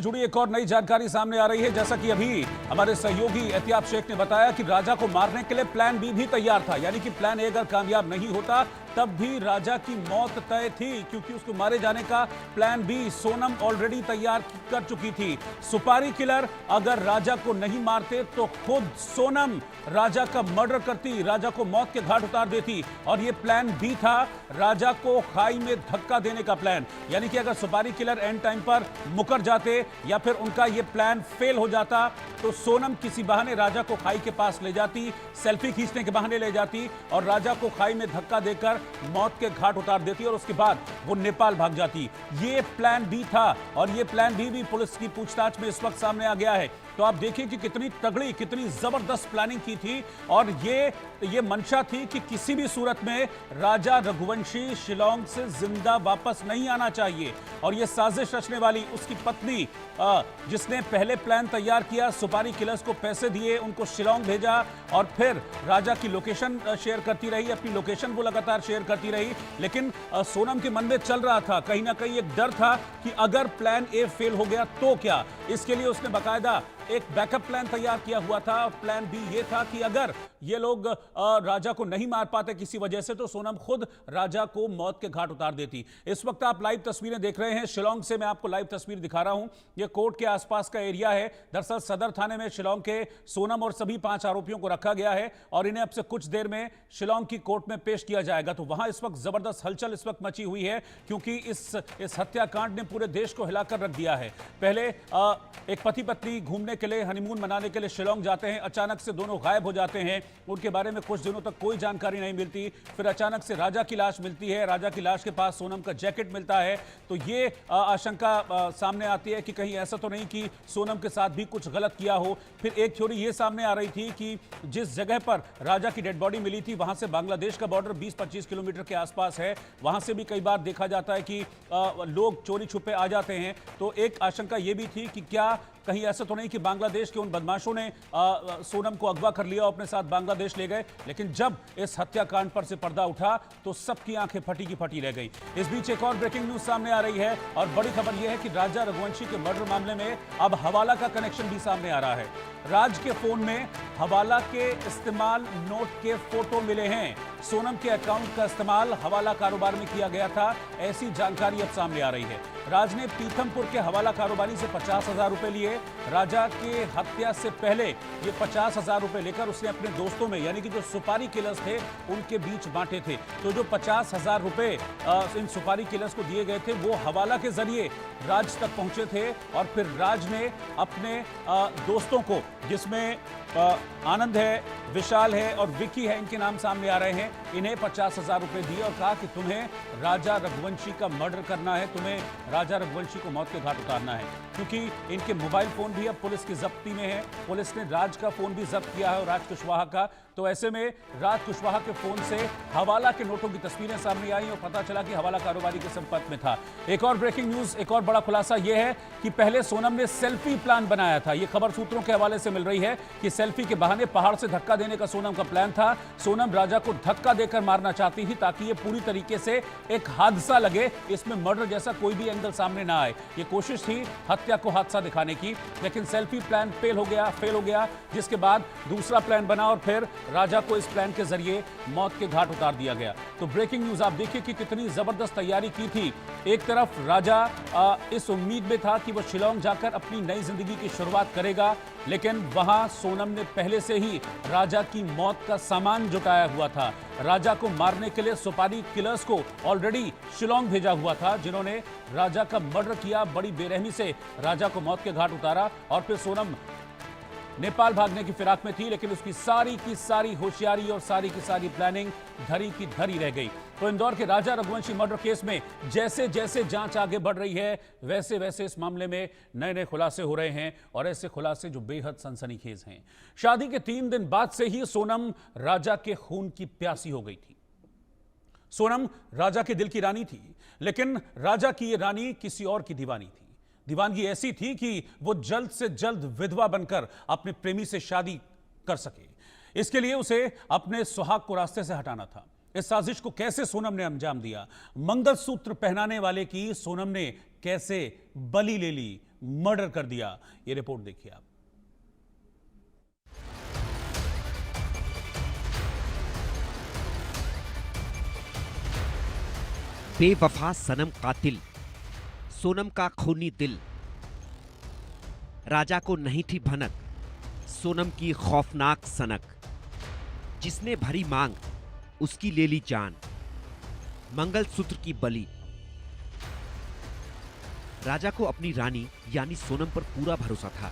जुड़ी एक और नई जानकारी सामने आ रही है। जैसा कि अभी हमारे सहयोगी एहतियाब शेख ने बताया कि राजा को मारने के लिए प्लान बी भी तैयार था, यानी कि प्लान ए अगर कामयाब नहीं होता तब भी राजा की मौत तय थी, क्योंकि उसको मारे जाने का प्लान बी सोनम ऑलरेडी तैयार कर चुकी थी। सुपारी किलर अगर राजा को नहीं मारते तो खुद सोनम राजा का मर्डर करती, राजा को मौत के घाट उतार देती। और यह प्लान बी था, राजा को खाई में धक्का देने का प्लान। यानी कि अगर सुपारी किलर एंड टाइम पर मुकर जाते या फिर उनका यह प्लान फेल हो जाता तो सोनम किसी बहाने राजा को खाई के पास ले जाती, सेल्फी खींचने के बहाने ले जाती और राजा को खाई में धक्का देकर मौत के घाट उतार देती और उसके बाद वो नेपाल भाग जाती। ये प्लान बी था और ये प्लान बी भी पुलिस की पूछताछ में इस वक्त सामने आ गया है। तो आप देखिए कि कितनी तगड़ी, कितनी जबरदस्त प्लानिंग की थी और ये मंशा थी कि किसी भी सूरत में राजा रघुवंशी शिलांग से जिंदा वापस नहीं आना चाहिए। और ये साजिश रचने वाली उसकी पत्नी, जिसने पहले प्लान तैयार किया, सुपारी किलर्स को पैसे दिए, उनको शिलांग भेजा और फिर राजा की लोकेशन शेयर करती रही, अपनी लोकेशन वो लगातार शेयर करती रही। लेकिन सोनम के मन में चल रहा था, कहीं ना कहीं एक डर था कि अगर प्लान ए फेल हो गया तो क्या। इसके लिए उसने बाकायदा एक बैकअप प्लान तैयार किया हुआ था। प्लान बी ये था कि अगर ये लोग राजा को नहीं मार पाते किसी वजह से तो सोनम खुद राजा को मौत के घाट उतार देती। इस वक्त आप लाइव तस्वीरें देख रहे हैं शिलांग से, मैं आपको लाइव तस्वीर दिखा रहा हूं। ये कोर्ट के आसपास का एरिया है। दरअसल सदर थाने में शिलांग के सोनम और सभी 5 आरोपियों को रखा गया है और इन्हें अब से कुछ देर में शिलांग की कोर्ट में पेश किया जाएगा। तो वहां इस वक्त जबरदस्त हलचल इस वक्त मची हुई है, क्योंकि इस हत्याकांड ने पूरे देश को हिलाकर रख दिया है। पहले एक पति पत्नी घूमने के लिए, हनीमून मनाने के लिए शिलांग जाते हैं, अचानक से दोनों गायब हो जाते हैं। उनके बारे में कुछ दिनों तक कोई जानकारी नहीं मिलती। फिर अचानक से राजा की लाश मिलती है, राजा की लाश के पास सोनम का जैकेट मिलता है। तो ये आशंका सामने आती है कि कहीं ऐसा तो नहीं कि सोनम के साथ भी कुछ गलत किया हो। फिर एक थ्योरी ये सामने आ रही थी कि जिस जगह पर राजा की डेड बॉडी मिली थी वहां से बांग्लादेश का बॉर्डर 20-25 किलोमीटर के आसपास है, वहां से भी कई बार देखा जाता है कि लोग चोरी छुपे आ जाते हैं। तो एक आशंका ये भी थी कि क्या कहीं ऐसा तो नहीं कि बांग्लादेश के उन बदमाशों ने सोनम को अगवा कर लिया और अपने साथ बांग्लादेश ले गए। लेकिन जब इस हत्याकांड पर से पर्दा उठा तो सबकी आंखें फटी की फटी रह गई। इस बीच एक और ब्रेकिंग न्यूज सामने आ रही है और बड़ी खबर यह है कि राजा रघुवंशी के मर्डर मामले में अब हवाला का कनेक्शन भी सामने आ रहा है। राज के फोन में हवाला के इस्तेमाल नोट के फोटो मिले हैं। सोनम के अकाउंट का इस्तेमाल हवाला कारोबार में किया गया था, ऐसी जानकारी अब सामने आ रही है। राज ने पीथमपुर के हवाला कारोबारी से 50,000 रुपए लिए। राजा के हत्या से पहले ये 50,000 रुपए लेकर उसने अपने दोस्तों में, यानी कि जो सुपारी किलर्स थे उनके बीच बांटे थे। तो जो 50,000 रुपए इन सुपारी किलर्स को दिए गए थे वो हवाला के जरिए राज तक पहुंचे थे और फिर राज ने अपने दोस्तों को, जिसमें आनंद है, विशाल है और विकी है, इनके नाम सामने आ रहे हैं, इन्हें 50,000 रुपए दिए और कहा कि तुम्हें राजा रघुवंशी का मर्डर करना है, तुम्हें राजा रघुवंशी को मौत के घाट उतारना है। क्योंकि इनके मोबाइल फोन भी अब पुलिस की जब्ती में है, पुलिस ने राज का फोन भी जब्त किया है और राज कुशवाहा का। तो ऐसे में राज कुशवाहा के फोन से हवाला के नोटों की तस्वीरें सामने आई और पता चला कि हवाला कारोबारी के संपर्क में था। एक और ब्रेकिंग न्यूज, एक और बड़ा खुलासा यह है कि पहले सोनम ने सेल्फी प्लान बनाया था। यह खबर सूत्रों के हवाले से मिल रही है कि सेल्फी के बहाने पहाड़ से धक्का देने का सोनम का प्लान था। सोनम राजा को धक्का देकर मारना चाहती थी ताकि ये पूरी तरीके से एक हादसा लगे, इसमें मर्डर जैसा कोई भी एंगल सामने ना आए। ये कोशिश थी हत्या को हादसा दिखाने की, लेकिन सेल्फी प्लान फेल हो गया, जिसके बाद दूसरा प्लान बना और फिर राजा को इस प्लान के जरिए मौत के घाट उतार दिया गया। तो ब्रेकिंग न्यूज आप देखिए कि कितनी जबरदस्त तैयारी की थी। एक तरफ राजा इस उम्मीद में था कि वो शिलांग जाकर अपनी नई जिंदगी की शुरुआत करेगा, लेकिन वहां सोनम ने पहले से ही राजा की मौत का सामान जुटाया हुआ था। राजा को मारने के लिए सुपारी किलर्स को ऑलरेडी शिलांग भेजा हुआ था, जिन्होंने राजा का मर्डर किया, बड़ी बेरहमी से राजा को मौत के घाट उतारा। और फिर सोनम नेपाल भागने की फिराक में थी, लेकिन उसकी सारी की सारी होशियारी और सारी की सारी प्लानिंग धरी की धरी रह गई। तो इंदौर के राजा रघुवंशी मर्डर केस में जैसे जैसे जांच आगे बढ़ रही है, वैसे वैसे इस मामले में नए नए खुलासे हो रहे हैं और ऐसे खुलासे जो बेहद सनसनीखेज हैं। शादी के 3 दिन बाद से ही सोनम राजा के खून की प्यासी हो गई थी। सोनम राजा के दिल की रानी थी, लेकिन राजा की ये रानी किसी और की दीवानी थी। दीवानगी ऐसी थी कि वो जल्द से जल्द विधवा बनकर अपने प्रेमी से शादी कर सके। इसके लिए उसे अपने सुहाग को रास्ते से हटाना था। इस साजिश को कैसे सोनम ने अंजाम दिया, मंगलसूत्र पहनाने वाले की सोनम ने कैसे बलि ले ली, मर्डर कर दिया। ये रिपोर्ट देखिए आप। बेवफा सनम कातिल, सोनम का खूनी दिल। राजा को नहीं थी भनक, सोनम की खौफनाक सनक। जिसने भरी मांग, उसकी ले ली जान, मंगलसूत्र की बलि। राजा को अपनी रानी यानी सोनम पर पूरा भरोसा था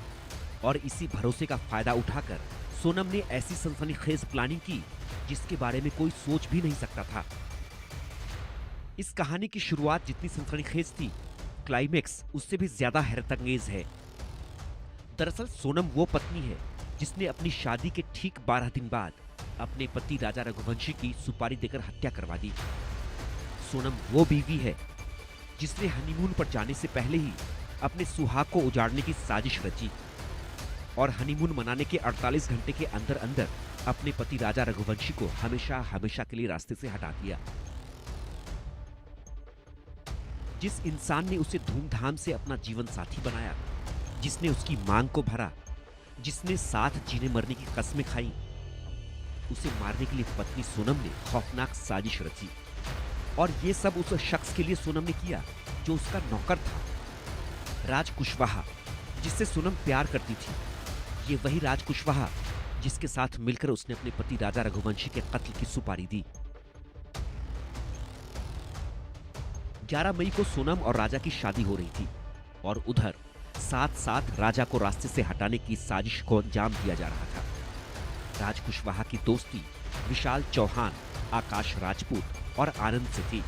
और इसी भरोसे का फायदा उठाकर सोनम ने ऐसी सनसनीखेज प्लानिंग की जिसके बारे में कोई सोच भी नहीं सकता था। इस कहानी की शुरुआत जितनी सनसनीखेज थी, क्लाइमेक्स उससे भी ज्यादा हैरतअंगेज है। दरअसल सोनम वो पत्नी है जिसने अपनी शादी के ठीक 12 दिन बाद अपने पति राजा रघुवंशी की सुपारी देकर हत्या करवा दी। सोनम वो बीवी है जिसने हनीमून पर जाने से पहले ही अपने सुहाग को उजाड़ने की साजिश रची और हनीमून मनाने के 48 घंटे के अंदर अंदर अपने पति राजा रघुवंशी को हमेशा हमेशा के लिए रास्ते से हटा दिया। जिस इंसान ने उसे धूमधाम से अपना जीवन साथी बनाया, जिसने उसकी मांग को भरा, जिसने साथ जीने मरने की कस्में खाई, उसे मारने के लिए पत्नी सोनम ने खौफनाक साजिश रची। और ये सब उस शख्स के लिए सोनम ने किया जो उसका नौकर था, राज कुशवाहा, जिससे सोनम प्यार करती थी। ये वही राज कुशवाहा जिसके साथ मिलकर उसने अपने पति राजा रघुवंशी के कत्ल की सुपारी दी। 11 मई को सोनम और राजा की शादी हो रही थी और उधर साथ साथ राजा को रास्ते से हटाने की साजिश को अंजाम दिया जा रहा था। राज कुशवाहा की दोस्ती विशाल चौहान, आकाश राजपूत और आनंद से थी।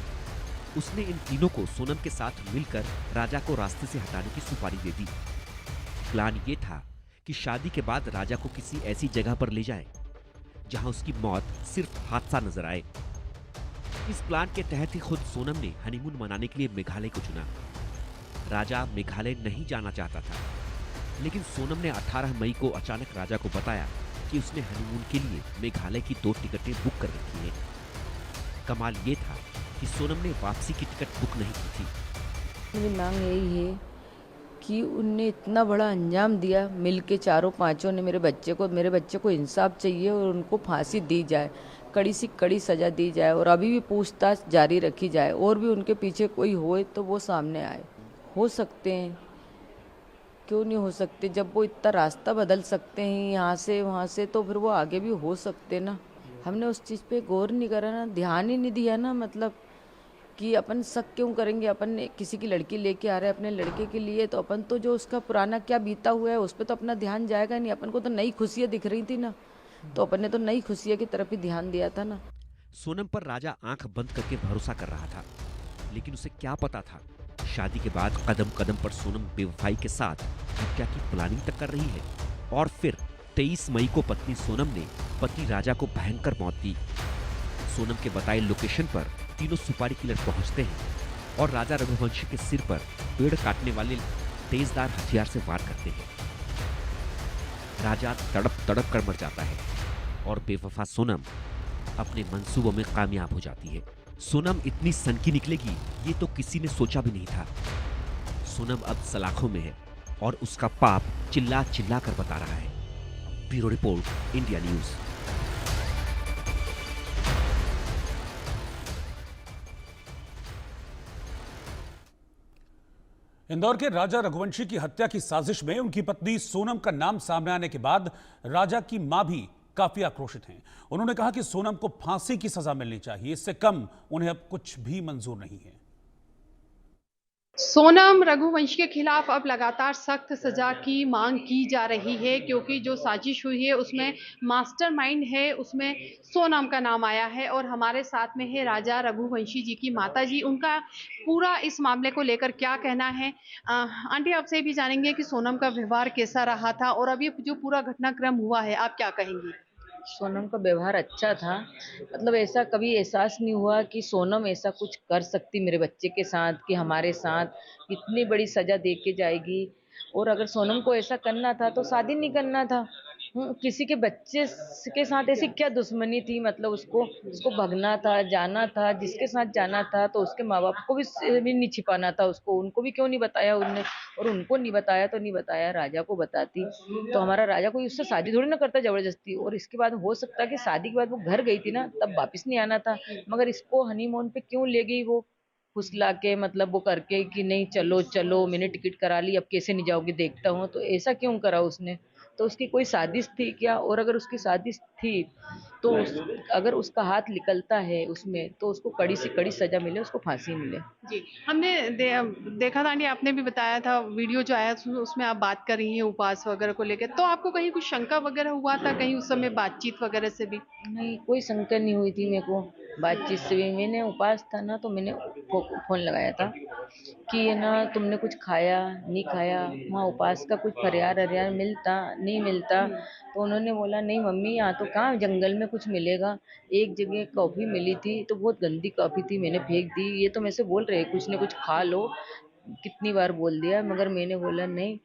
उसने इन तीनों को सोनम के साथ मिलकर राजा को रास्ते से हटाने की सुपारी दे दी। प्लान ये था कि शादी के बाद राजा को किसी ऐसी जगह पर ले जाए जहां उसकी मौत सिर्फ हादसा नजर आए। इस प्लान के तहत ही खुद सोनम ने हनीमून मनाने के लिए मेघालय को चुना। राजा मेघालय नहीं जाना चाहता था, लेकिन सोनम ने 18 मई को अचानक राजा को बताया कि उसने हनीमून के लिए मेघालय की 2 टिकटें बुक कर रखी हैं। कमाल ये था कि सोनम ने वापसी की टिकट बुक नहीं की थी। मेरी मांग यही है कि उनने इतना बड़ा अंजाम दिया, मिलके चारों पांचों ने मेरे बच्चे को इंसाफ चाहिए और उनको फांसी दी जाए, कड़ी से कड़ी सजा दी जाए और अभी भी पूछताछ जारी रखी जाए और भी उनके पीछे कोई होए तो वो सामने आए। हो सकते हैं, क्यों नहीं हो सकते? जब वो इतना रास्ता बदल सकते हैं यहाँ से वहाँ से, तो फिर वो आगे भी हो सकते ना। हमने उस चीज़ पे गौर नहीं करा ना, ध्यान ही नहीं दिया ना। मतलब कि अपन शक क्यों करेंगे? अपन किसी की लड़की लेके आ रहे हैं अपने लड़के के लिए, तो अपन तो जो उसका पुराना क्या बीता हुआ है उस पर तो अपना ध्यान जाएगा नहीं। अपन को तो नई खुशियाँ दिख रही थी ना, तो अपन ने तो नई खुशियाँ की तरफ ही ध्यान दिया था ना। सोनम पर राजा आंख बंद करके भरोसा कर रहा था, लेकिन उसे क्या पता था शादी के बाद कदम कदम पर सोनम बेवफाई के साथ हत्या की प्लानिंग तक कर रही है। और फिर 23 मई को पत्नी सोनम ने पति राजा को भयंकर मौत दी। सोनम के बताए लोकेशन पर तीनों सुपारी किलर पहुंचते हैं और राजा रघुवंशी के सिर पर पेड़ काटने वाले तेजदार हथियार से वार करते हैं। राजा तड़प तड़प कर मर जाता है और बेवफा सोनम अपने मंसूबों में कामयाब हो जाती है। सोनम इतनी सनकी निकलेगी ये तो किसी ने सोचा भी नहीं था। सोनम अब सलाखों में है और उसका पाप चिल्ला चिल्ला कर बता रहा है। Bureau report, India news. Indore के राजा रघुवंशी की हत्या की साजिश में उनकी पत्नी सोनम का नाम सामने आने के बाद राजा की मां भी काफी आक्रोशित हैं। उन्होंने कहा कि सोनम को फांसी की सजा मिलनी चाहिए, इससे कम उन्हें अब कुछ भी मंजूर नहीं है। सोनम रघुवंशी के खिलाफ अब लगातार सख्त सजा की मांग की जा रही है, क्योंकि जो साजिश हुई है उसमें मास्टरमाइंड है, उसमें सोनम का नाम आया है। और हमारे साथ में है राजा रघुवंशी जी की माता जी, उनका पूरा इस मामले को लेकर क्या कहना है। आंटी, आपसे भी जानेंगे कि सोनम का व्यवहार कैसा रहा था और अभी जो पूरा घटनाक्रम हुआ है, आप क्या कहेंगी? सोनम का व्यवहार अच्छा था। मतलब ऐसा कभी एहसास नहीं हुआ कि सोनम ऐसा कुछ कर सकती मेरे बच्चे के साथ, कि हमारे साथ इतनी बड़ी सजा दे के जाएगी। और अगर सोनम को ऐसा करना था तो शादी नहीं करना था। किसी के बच्चे के साथ ऐसी क्या दुश्मनी थी, मतलब उसको उसको भगना था, जाना था, जिसके साथ जाना था तो उसके माँ बाप को भी नहीं छिपाना था उसको, उनको भी क्यों नहीं बताया उनने, और उनको नहीं बताया तो नहीं बताया, राजा को बताती तो हमारा राजा कोई उससे शादी थोड़ी ना करता जबरदस्ती। और इसके बाद हो सकता है कि शादी के बाद वो घर गई थी ना, तब वापिस नहीं आना था, मगर इसको हनीमून पे क्यों ले गई वो, फुसला के, मतलब वो करके कि नहीं चलो चलो मैंने टिकट करा ली, अब कैसे नहीं जाओगे देखता हूँ, तो ऐसा क्यों करा उसने। तो उसकी कोई साजिश थी क्या, और अगर उसकी साजिश थी तो अगर उसका हाथ निकलता है उसमें तो उसको कड़ी से कड़ी सजा मिले, उसको फांसी मिले। जी, हमने देखा था आंटी, आपने भी बताया था वीडियो जो आया उसमें आप बात कर रही हैं उपवास वगैरह को लेकर, तो आपको कहीं कुछ शंका वगैरह हुआ था कहीं उस समय बातचीत वगैरह से भी? नहीं, कोई शंका नहीं हुई थी मेरे को बातचीत से भी। मैंने उपास था ना तो मैंने फोन लगाया था कि ये ना तुमने कुछ खाया नहीं खाया, वहाँ उपास का कुछ फरियाद अरियाद मिलता नहीं मिलता। तो उन्होंने बोला नहीं मम्मी यहाँ तो कहाँ जंगल में कुछ मिलेगा, एक जगह कॉफ़ी मिली थी तो बहुत गंदी कॉफ़ी थी, मैंने फेंक दी, ये तो मेरे से बोल रहे कुछ न कुछ खा लो, कितनी बार बोल दिया, मगर मैंने बोला नहीं,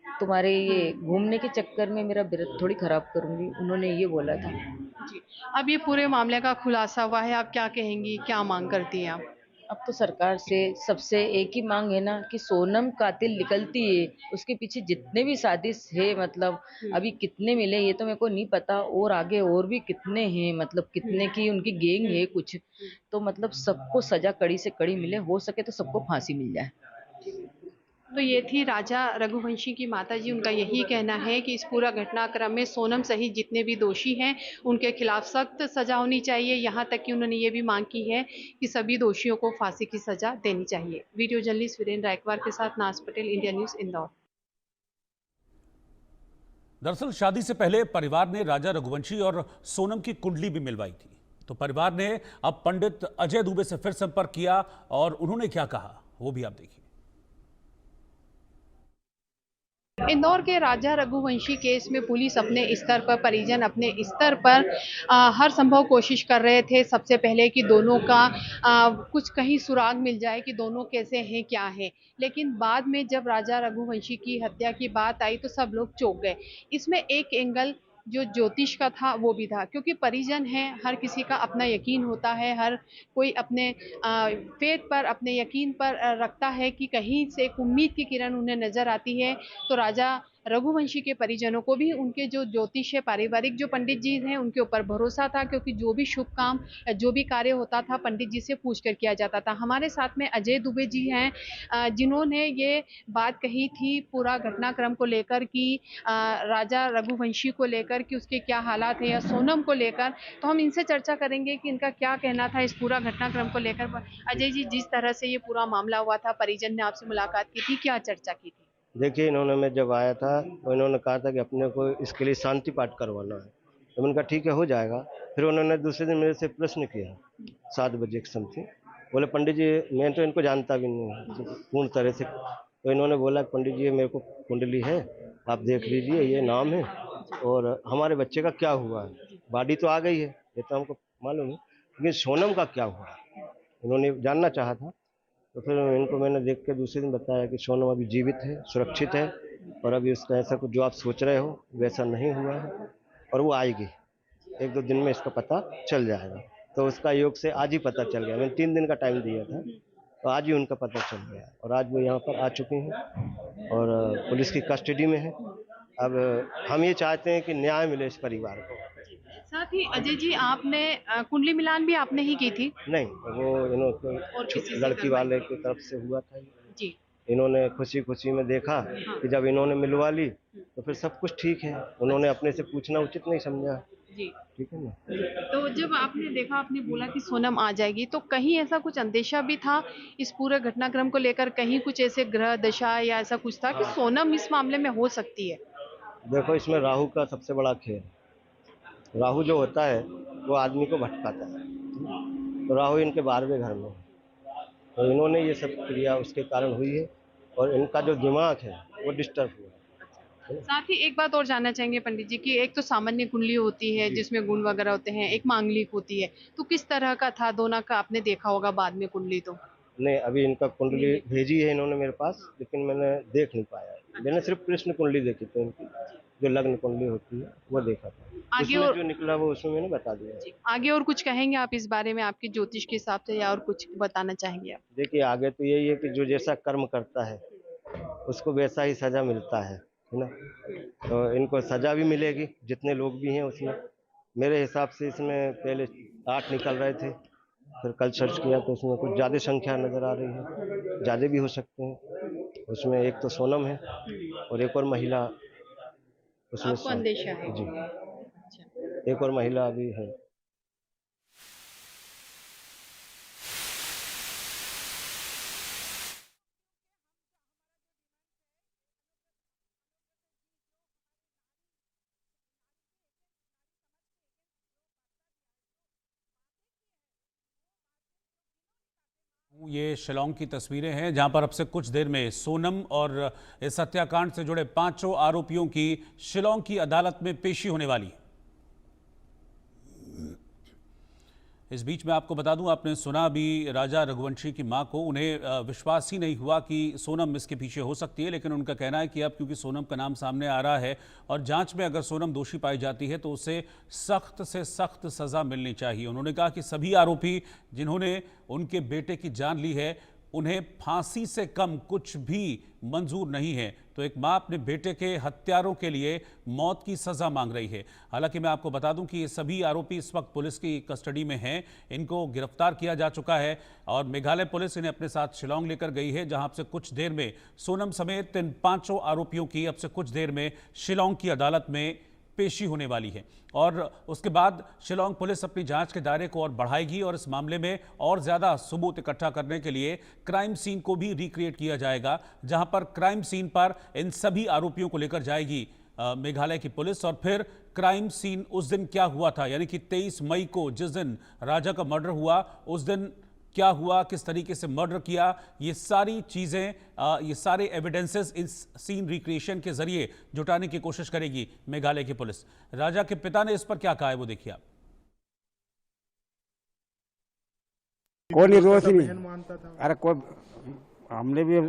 तुम्हारे ये घूमने के चक्कर में मेरा व्रत थोड़ी खराब करूंगी, उन्होंने ये बोला था। जी, अब ये पूरे मामले का खुलासा हुआ है, आप क्या कहेंगी, क्या मांग करती हैं आप? अब तो सरकार से सबसे एक ही मांग है ना कि सोनम कातिल निकलती है, उसके पीछे जितने भी साजिश है, मतलब अभी कितने मिले ये तो मेरे को नहीं पता, और आगे और भी कितने हैं, मतलब कितने की उनकी गैंग है कुछ, तो मतलब सबको सजा कड़ी से कड़ी मिले, हो सके तो सबको फांसी मिल जाए। तो ये थी राजा रघुवंशी की माताजी, उनका यही कहना है कि इस पूरा घटनाक्रम में सोनम सहित जितने भी दोषी हैं उनके खिलाफ सख्त सजा होनी चाहिए। यहाँ तक कि उन्होंने ये भी मांग की है कि सभी दोषियों को फांसी की सजा देनी चाहिए। वीडियो जर्नलिस्ट वीरेंद्र रायकवार के साथ नाज पटेल, इंडिया न्यूज, इंदौर। दरअसल शादी से पहले परिवार ने राजा रघुवंशी और सोनम की कुंडली भी मिलवाई थी। तो परिवार ने अब पंडित अजय दुबे से फिर संपर्क किया और उन्होंने क्या कहा वो भी आप देखिए। इंदौर के राजा रघुवंशी केस में पुलिस अपने स्तर पर, परिजन अपने स्तर पर हर संभव कोशिश कर रहे थे सबसे पहले कि दोनों का कुछ कहीं सुराग मिल जाए कि दोनों कैसे हैं क्या है। लेकिन बाद में जब राजा रघुवंशी की हत्या की बात आई तो सब लोग चौंक गए। इसमें एक एंगल जो ज्योतिष का था वो भी था, क्योंकि परिजन हैं, हर किसी का अपना यकीन होता है, हर कोई अपने फेथ पर, अपने यकीन पर रखता है कि कहीं से एक उम्मीद की किरण उन्हें नजर आती है। तो राजा रघुवंशी के परिजनों को भी उनके जो ज्योतिष है, पारिवारिक जो पंडित जी हैं उनके ऊपर भरोसा था, क्योंकि जो भी शुभ काम, जो भी कार्य होता था पंडित जी से पूछ कर किया जाता था। हमारे साथ में अजय दुबे जी हैं जिन्होंने ये बात कही थी पूरा घटनाक्रम को लेकर कि राजा रघुवंशी को लेकर कि उसके क्या हालात है, या सोनम को लेकर। तो हम इनसे चर्चा करेंगे कि इनका क्या कहना था इस पूरा घटनाक्रम को लेकर। अजय जी, जिस तरह से ये पूरा मामला हुआ था, परिजन ने आपसे मुलाकात की थी, क्या चर्चा की थी? देखिए, इन्होंने, मैं जब आया था तो इन्होंने कहा था कि अपने को इसके लिए शांति पाठ करवाना है, तो मैंने कहा ठीक है हो जाएगा। फिर उन्होंने दूसरे दिन मेरे से प्रश्न किया 7 बजे के समथिंग, बोले पंडित जी मैं तो इनको जानता भी नहीं पूर्ण तरह से, तो इन्होंने बोला पंडित जी मेरे को कुंडली है, आप देख लीजिए, ये नाम है और हमारे बच्चे का क्या हुआ है, बॉडी तो आ गई है ये तो हमको मालूम है, लेकिन सोनम का क्या हुआ इन्होंने जानना चाहा था। तो फिर इनको मैंने देख के दूसरे दिन बताया कि सोनम अभी जीवित है, सुरक्षित है, और अभी उसका ऐसा कुछ जो आप सोच रहे हो वैसा नहीं हुआ है, और वो आएगी 1-2 दिन में, इसका पता चल जाएगा। तो उसका योग से आज ही पता चल गया, मैंने 3 दिन का टाइम दिया था, तो आज ही उनका पता चल गया और आज वो यहाँ पर आ चुके हैं और पुलिस की कस्टडी में है। अब हम ये चाहते हैं कि न्याय मिले इस परिवार को। साथ ही अजय जी, आपने कुंडली मिलान भी आपने ही की थी? नहीं, वो और इन्होंने किसी से लड़की करवाई? वाले की तरफ से हुआ था। जी। इन्होंने खुशी-खुशी में देखा कि जब इन्होंने मिलवा ली तो फिर सब कुछ ठीक है। उन्होंने अपने से पूछना उचित नहीं समझा। जी। ठीक है ना? तो जब आपने देखा, आपने बोला कि सोनम आ जाएगी, तो कहीं ऐसा कुछ अंदेशा भी था इस पूरे घटनाक्रम को लेकर? कहीं कुछ ऐसे ग्रह दशा या ऐसा कुछ था कि सोनम इस मामले में हो सकती है? देखो, इसमें राहु का सबसे बड़ा खेल। राहु जो होता है वो आदमी को भटकाता है। तो राहु इनके 12वें घर में है। तो इन्होंने ये सब क्रिया उसके कारण हुई है और इनका जो दिमाग है वो डिस्टर्ब हुआ है। साथ ही एक बात और जानना चाहेंगे पंडित जी की, एक तो सामान्य कुंडली होती है जिसमें गुण वगैरह होते हैं, एक मांगलिक होती है, तो किस तरह का था दोनों का? आपने देखा होगा बाद में कुंडली तो। नहीं, अभी इनका कुंडली भेजी है इन्होंने मेरे पास, लेकिन मैंने देख नहीं पाया। मैंने सिर्फ कृष्ण कुंडली देखी थी इनकी, जो लग्न कुंडली होती है वो देखा था। आगे उसमें और जो निकला वो उसमें मैंने बता दिया। आगे और कुछ कहेंगे आप इस बारे में, आपके ज्योतिष के हिसाब से, या और कुछ बताना चाहेंगे आप? देखिए आगे तो यही है कि जो जैसा कर्म करता है उसको वैसा ही सजा मिलता है ना। तो इनको सजा भी मिलेगी, जितने लोग भी हैं उसमें। मेरे हिसाब से इसमें पहले 8 निकल रहे थे, फिर कल सर्च किया तो उसमें कुछ ज़्यादा संख्या नज़र आ रही है, ज़्यादा भी हो सकते हैं। उसमें एक तो सोनम है और एक और महिला उसमें आपको अंदेशा है? जी, अच्छा। एक और महिला अभी है। ये शिलांग की तस्वीरें हैं जहां पर अब से कुछ देर में सोनम और इस हत्याकांड से जुड़े 5 आरोपियों की शिलांग की अदालत में पेशी होने वाली है। इस बीच में आपको बता दूं, आपने सुना भी राजा रघुवंशी की मां को, उन्हें विश्वास ही नहीं हुआ कि सोनम इसके पीछे हो सकती है, लेकिन उनका कहना है कि अब क्योंकि सोनम का नाम सामने आ रहा है और जांच में अगर सोनम दोषी पाई जाती है तो उसे सख्त से सख्त सजा मिलनी चाहिए। उन्होंने कहा कि सभी आरोपी जिन्होंने उनके बेटे की जान ली है उन्हें फांसी से कम कुछ भी मंजूर नहीं है। तो एक मां अपने बेटे के हत्यारों के लिए मौत की सजा मांग रही है। हालांकि मैं आपको बता दूं कि ये सभी आरोपी इस वक्त पुलिस की कस्टडी में हैं, इनको गिरफ्तार किया जा चुका है और मेघालय पुलिस इन्हें अपने साथ शिलांग लेकर गई है, जहां अब से कुछ देर में सोनम समेत इन 5 आरोपियों की अब से कुछ देर में शिलांग की अदालत में पेशी होने वाली है। और उसके बाद शिलांग पुलिस अपनी जांच के दायरे को और बढ़ाएगी और इस मामले में और ज्यादा सबूत इकट्ठा करने के लिए क्राइम सीन को भी रिक्रिएट किया जाएगा, जहां पर क्राइम सीन पर इन सभी आरोपियों को लेकर जाएगी मेघालय की पुलिस। और फिर क्राइम सीन उस दिन क्या हुआ था, यानी कि 23 मई को जिस दिन राजा का मर्डर हुआ, उस दिन क्या हुआ, किस तरीके से मर्डर किया, ये सारी चीजें, ये सारे एविडेंसेस इस सीन रिक्रिएशन के जरिए जुटाने की कोशिश करेगी मेघालय की पुलिस। राजा के पिता ने इस पर क्या कहा है वो देखिए आप। कोई नहीं, रोज ही नहीं। अरे कोई, हमने भी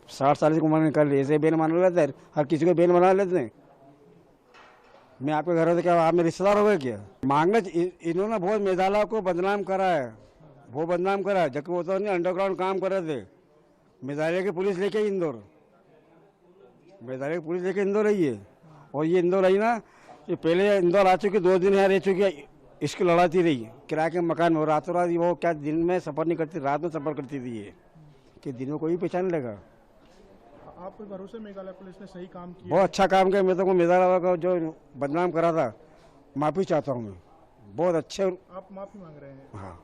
60 साल की उम्र निकाल ली, ऐसे बेन मान लेते हैं, हर किसी को बेन बना लेते हैं। मैं आपके घर से क्या आप मेरे रिश्तेदार हो गए क्या? मांगने इन्होंने बहुत मेघालय को बदनाम करा है, वो बदनाम करा है, जबकि वो तो नहीं अंडरग्राउंड काम कर रहे थे। मेघालय की पुलिस लेके इंदौर, मेघालय की पुलिस लेके इंदौर आई है। और ये इंदौर आई ना, ये पहले इंदौर आ चुकी, 2 दिन यहाँ रह चुकी है, इसकी लड़ाती रही किराए के मकान में। रातों रात वो क्या दिन में सफर नहीं करती, रात में सफर करती थी ये, कि दिन में कोई पहचान लगा। आपके भरोसे मेघालय पुलिस ने सही काम किया? बहुत अच्छा काम किया। मैं तो मेघालय का जो बदनाम करा था, माफी चाहता हूँ मैं, बहुत अच्छे। आप माफी मांग रहे हैं? हाँ,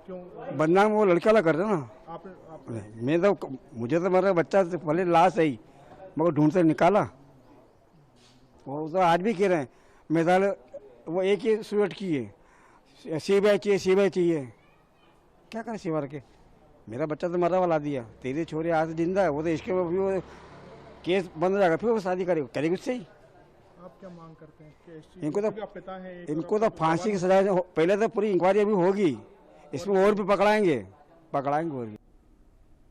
क्यों? बदनाम वो लड़का कर रहे ना। आप मैं तो, मुझे तो मेरा बच्चा भले लाश है मगर ढूंढ से निकाला। वो तो आज भी कह रहे हैं मेघालय, वो एक ही स्टूडेंट की है, सीबीआई चाहिए, सीबीआई चाहिए। क्या करें सीबीआई के? मेरा बच्चा तो मरा वाला दिया, तेरी छोरी आज जिंदा है, वो तो इसके भी वो केस बंद हो जाएगा, फिर वो शादी करेगी उससे ही। आप क्या मांग करते हैं कि इस चीज़ इनको तो का पिता है, इनको तो फांसी की सजा, पहले तो पूरी इंक्वायरी अभी होगी, इसमें और भी पकड़ाएंगे और भी।